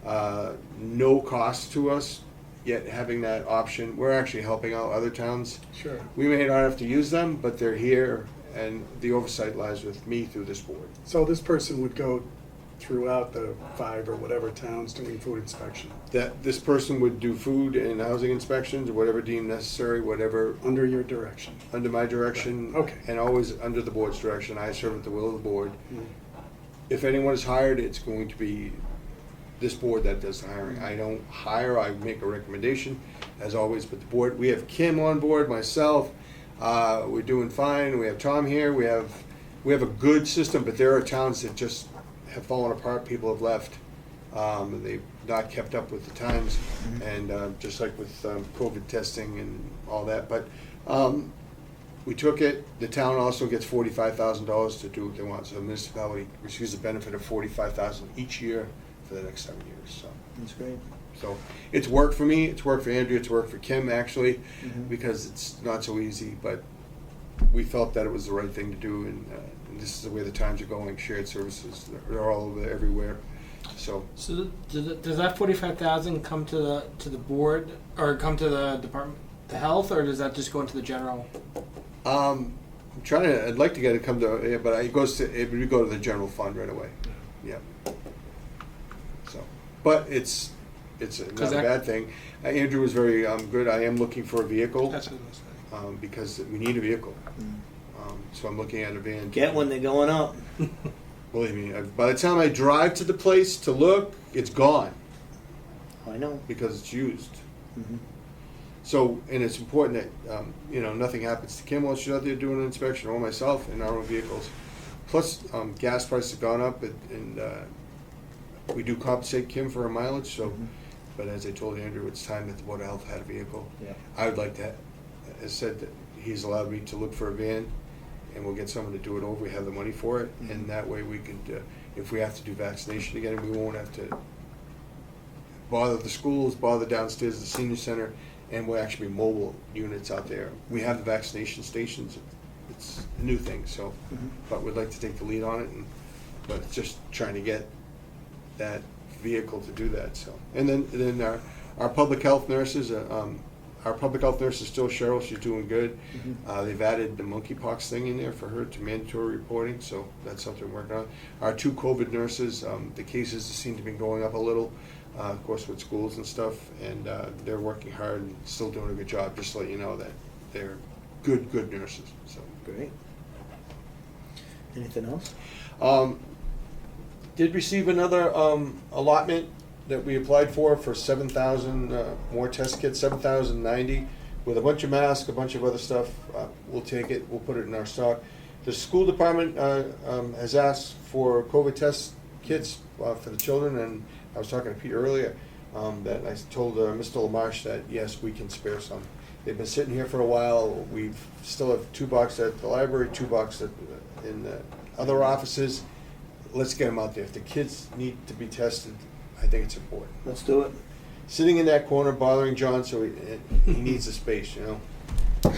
no cost to us, yet having that option. We're actually helping out other towns. Sure. We may not have to use them, but they're here, and the oversight lies with me through this board. So this person would go throughout the 5 or whatever towns doing food inspection, That this person would do food and housing inspections, whatever deemed necessary, whatever under your direction. under my direction. Okay. And always under the board's direction. I serve at the will of the board. Mm. If anyone is hired, it's going to be this board that does the hiring. I don't hire, I make a recommendation, as always, but the board, we have Kim on board, myself, we're doing fine, we have Tom here, we have a good system, but there are towns that just have fallen apart, people have left. They've not kept up with the times, and just like with COVID testing and all that, but we took it. The town also gets $45,000 to do what they want, so the municipality receives the benefit of $45,000 each year for the next 7 years, so. That's great. So it's worked for me, it's worked for Andrea, it's worked for Kim, actually, Mhm. because it's not so easy, but we felt that it was the right thing to do, and this is the way the times are going. Shared services, they're all over, everywhere, so. So does that 45,000 come to the board or come to the department, the health, or does that just go into the general? I'm trying to, I'd like to get it come to, yeah, but it would go to the general fund right away, yeah. So, but it's not a that- bad thing. Andrew was very good. I am looking for a vehicle, That's what I was saying. because we need a vehicle. So I'm looking at a van. Get one, they're going up. Believe me, by the time I drive to the place to look, it's gone I know. because it's used. Mhm. So, and it's important that, nothing happens to Kim while she's out there doing an inspection, or myself in our own vehicles. Plus, gas prices have gone up, and we do compensate Kim for her mileage, so, but as I told Andrew, it's time that the Board of Health had a vehicle. Yeah. I would like to, as said, that he's allowed me to look for a van, and we'll get someone to do it over, we have the money for it, and that way we could, if we have to do vaccination again, we won't have to bother the schools, bother downstairs the senior center, and we'll actually be mobile units out there. We have the vaccination stations, it's a new thing, so, but we'd like to take the lead on it, but it's just trying to get that vehicle to do that, so. And then our public health nurses, our public health nurse is still Cheryl, she's doing good. They've added the monkeypox thing in there for her to mandatory reporting, so that's something we're working on. Our 2 COVID nurses, the cases seem to be going up a little, of course with schools and stuff, and they're working hard and still doing a good job, just to let you know that they're good nurses, so. Great. Anything else? Did receive another allotment that we applied for 7,000 more test kits, 7,090, with a bunch of masks, a bunch of other stuff. We'll take it, we'll put it in our stock. The school department has asked for COVID test kits for the children, and I was talking to Pete earlier. that I told Mr. LaMarche that, yes, we can spare some. They've been sitting here for a while. We still have 2 bucks at the library, 2 bucks in the other offices. Let's get them out there. If the kids need to be tested, I think it's important. Let's do it. Sitting in that corner bothering John, so he needs the space, you know?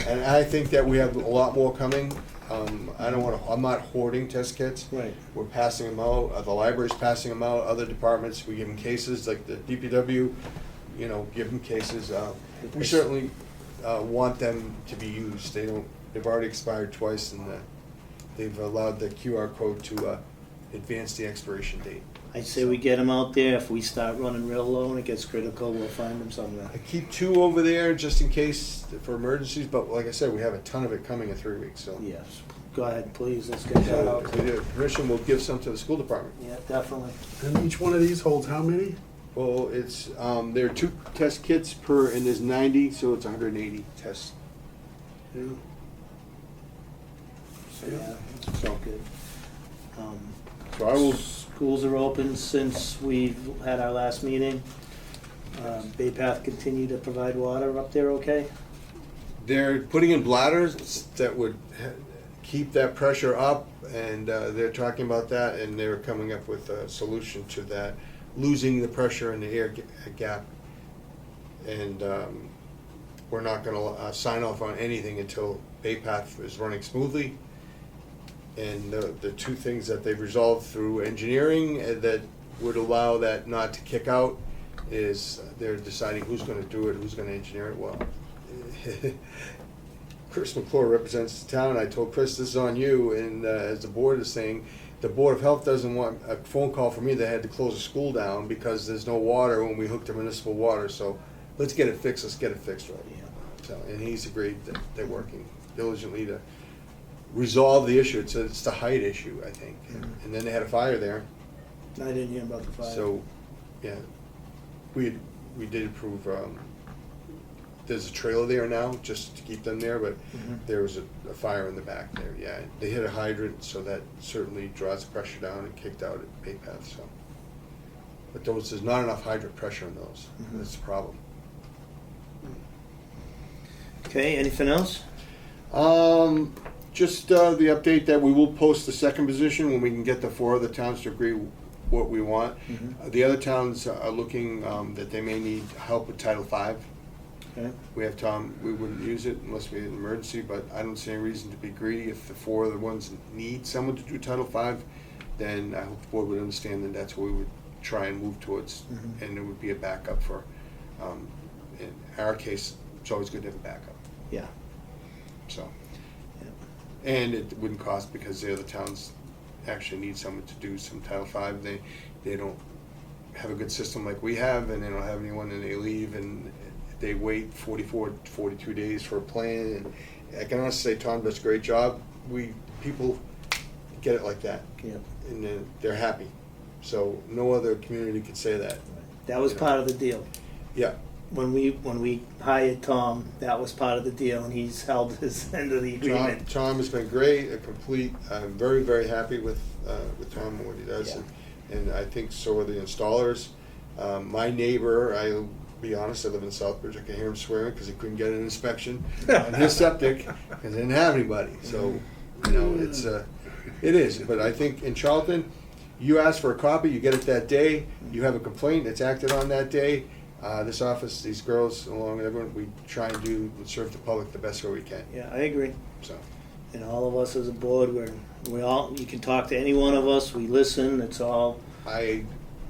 And I think that we have a lot more coming. I'm not hoarding test kits. Right. We're passing them out, the library's passing them out, other departments, we give them cases, like the DPW, you know, give them cases. We certainly want them to be used. They've already expired twice, and they've allowed the QR code to advance the expiration date. I'd say we get them out there. If we start running real low and it gets critical, we'll find them somewhere. I keep 2 over there just in case for emergencies, but like I said, we have a ton of it coming in 3 weeks, so. Yes. Go ahead, please. Let's get that So out. if we get permission, we'll give some to the school department. Yeah, definitely. And each one of these holds how many? Well, it's, there are 2 test kits per, and there's 90, so it's 180 tests. Yeah. So, yeah, it's all good. So I will, Schools are open since we've had our last meeting. Bay Path continue to provide water up there, okay? they're putting in bladders that would keep that pressure up, and they're talking about that, and they're coming up with a solution to that, losing the pressure in the air gap. And we're not gonna sign off on anything until Bay Path is running smoothly. And the 2 things that they've resolved through engineering that would allow that not to kick out is they're deciding who's gonna do it, who's gonna engineer it well. Chris McClure represents the town. I told Chris, this is on you, and as the board is saying, the Board of Health doesn't want a phone call from me that had to close the school down because there's no water when we hooked to municipal water, so let's get it fixed, right. So, and he's agreed that they're working diligently to resolve the issue. It's the height issue, I think. And then they had a fire there, I didn't hear about the fire. so, yeah. We did approve, there's a trailer there now, just to keep them there, but there was a fire in the back there, yeah. They hit a hydrant, so that certainly draws the pressure down and kicked out at Bay Path, so. But there's not enough hydrant pressure in those, that's the problem. Okay, anything else? Just the update that we will post the second position when we can get the 4 other towns to agree what we want. The other towns are looking that they may need help with Title V. Okay. We have Tom, we wouldn't use it unless we had an emergency, but I don't see any reason to be greedy. If the 4 other ones need someone to do Title V, then I hope the board would understand that that's what we would try and move towards. And it would be a backup for, in our case, it's always good to have a backup, Yeah. so. Yeah. And it wouldn't cost because the other towns actually need someone to do some Title V. They don't have a good system like we have, and they don't have anyone, and they leave, and they wait 44, 42 days for a plan. And I can honestly say Tom does a great job. People get it like that, Yeah. and then they're happy. So no other community could say that. That was part of the deal. Yeah. When we hired Tom, that was part of the deal, and he's held his end of the agreement. Tom has been great, I'm very, very happy with Tom and what he does. Yeah. And I think so are the installers. My neighbor, I'll be honest, I live in Southbridge, I can hear him swearing because he couldn't get an inspection on his septic because they didn't have anybody. So, you know, it is. But I think in Charlton, you ask for a copy, you get it that day, you have a complaint, it's acted on that day. This office, these girls, along with everyone, we try and serve the public the best way we can. Yeah, I agree. So, And all of us as a board, you can talk to any one of us, we listen, it's all. I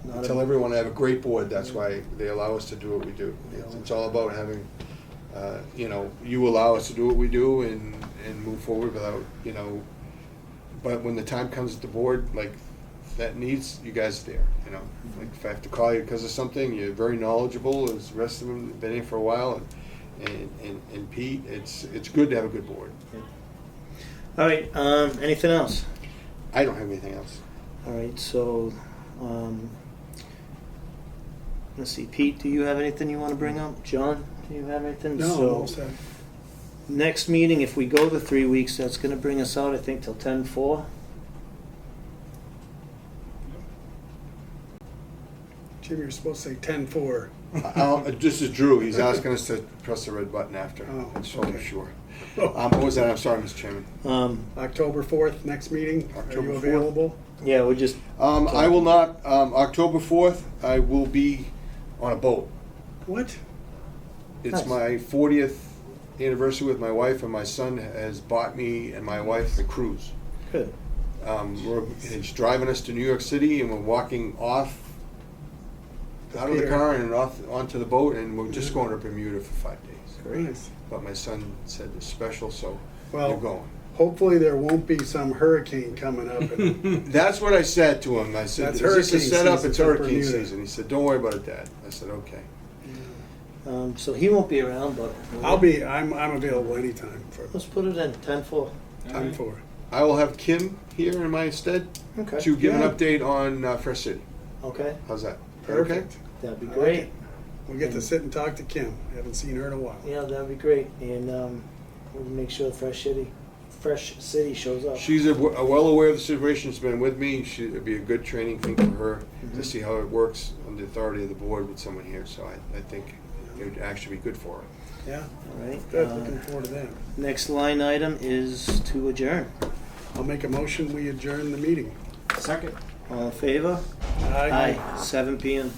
Not tell a- everyone I have a great board. That's why they allow us to do what we do. It's all about having, you allow us to do what we do and move forward without, but when the time comes at the board, like, that needs, you guys there, Like, if I have to call you because of something, you're very knowledgeable, as the rest of them have been here for a while, and Pete, it's good to have a good board. All right, anything else? I don't have anything else. All right, so, let's see, Pete, do you have anything you want to bring up? John, do you have anything? No, So, all set. next meeting, if we go the 3 weeks, that's going to bring us out, I think, till 10/4. Jim, you're supposed to say 10-4. This is Drew, he's asking us to press the red button after. Oh, I just want to be okay. sure. What was that? I'm sorry, Mr. Chairman. October 4th, next meeting. Are October you 4th? available? Yeah, we're just, I will not, October 4th, I will be on a boat. What? It's Nice. my 40th anniversary with my wife, and my son has bought me and my wife a cruise. good. He's driving us to New York City, and we're walking off out of the pier. car and off onto the boat, and we're just going to Bermuda for 5 days. Nice. But my son said it's special, so Well, you're going. hopefully there won't be some hurricane coming up. And That's what I said to him. I said, That's "Is this a hurricane setup? season It's for hurricane Bermuda." season." He said, "Don't worry about it, Dad." I said, "Okay." So he won't be around, but. I'm available anytime for Let's put it in 10-4. 10-4. I will have Kim here in my stead Okay. to give Yeah. an update on Fresh City. Okay, How's that? Perfect. that'd be I like great. it. We'll get to sit and talk to Kim. Haven't seen her in a while. Yeah, that'd be great. And we'll make sure Fresh City shows up. She's well aware of the situation. She's been with me. It'd be a good training thing for her to see how it works on the authority of the board with someone here. So I think it would actually be good for her. Yeah. All right. Good. Looking forward to that. Next line item is to adjourn. I'll make a motion. We adjourn the meeting. Second. All in favor? 7 p.m.